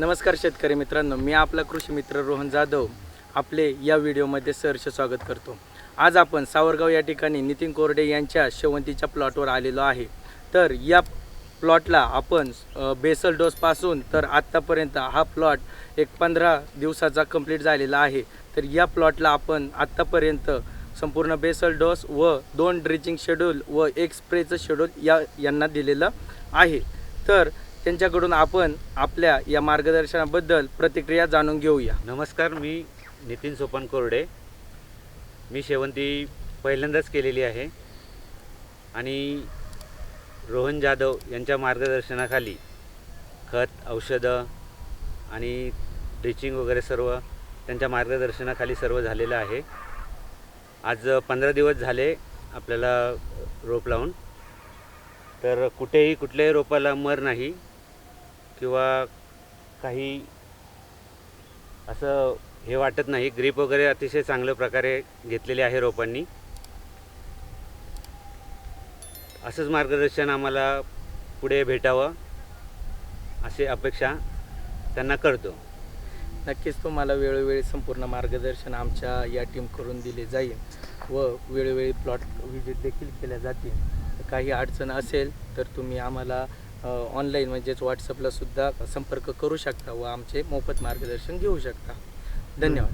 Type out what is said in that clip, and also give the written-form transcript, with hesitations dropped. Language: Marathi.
नमस्कार शेतकरी मित्रांनो, मी आपला कृषी मित्र रोहन जाधव आपले या व्हिडिओमध्ये सहर्ष स्वागत करतो। आज आपण सावरगाव या ठिकाणी नितीन कोरडे यांच्या शेवंतीच्या प्लॉटवर आलेलो आहे। तर या प्लॉटला आपण बेसल डोस पासून तर आतापर्यंत हा प्लॉट एक 15 दिवसाचा कंप्लीट झालेला आहे। तर या प्लॉटला आपण आतापर्यंत संपूर्ण बेसल डोस व 2 ड्रिचिंग शेड्यूल व 1 स्प्रेचं शेड्यूल यांना दिलेलं आहे। तर त्यांच्याकडून आपण आपल्या या मार्गदर्शनाबद्दल प्रतिक्रिया जाणून घेऊया। नमस्कार, मी नितीन सोपान कोरडे। मी शेवंती पहिल्यांदाच केलेली आहे आणि रोहन जाधव यांच्या मार्गदर्शनाखाली खत, औषधं आणि ड्रिचिंग वगैरे सर्व त्यांच्या मार्गदर्शनाखाली सर्व झालेलं आहे। आज 15 दिवस झाले आपल्याला रोप लावून। तर कुठल्याही रोपाला मर नाही किंवा काही असं हे वाटत नाही। ग्रीप वगैरे अतिशय चांगल्या प्रकारे घेतलेले आहे रोपांनी। असंच मार्गदर्शन आम्हाला पुढे भेटावं अशी अपेक्षा त्यांना करतो। नक्कीच तुम्हाला वेळोवेळी संपूर्ण मार्गदर्शन आमच्या या टीम करून दिले जाईल व वेळोवेळी प्लॉट व्हिजिट देखील केल्या जातील। काही अडचण असेल तर तुम्ही आम्हाला ऑनलाईन म्हणजेच व्हॉट्सअपला सुद्धा संपर्क करू शकता व आमचे मोफत मार्गदर्शन घेऊ शकता। धन्यवाद।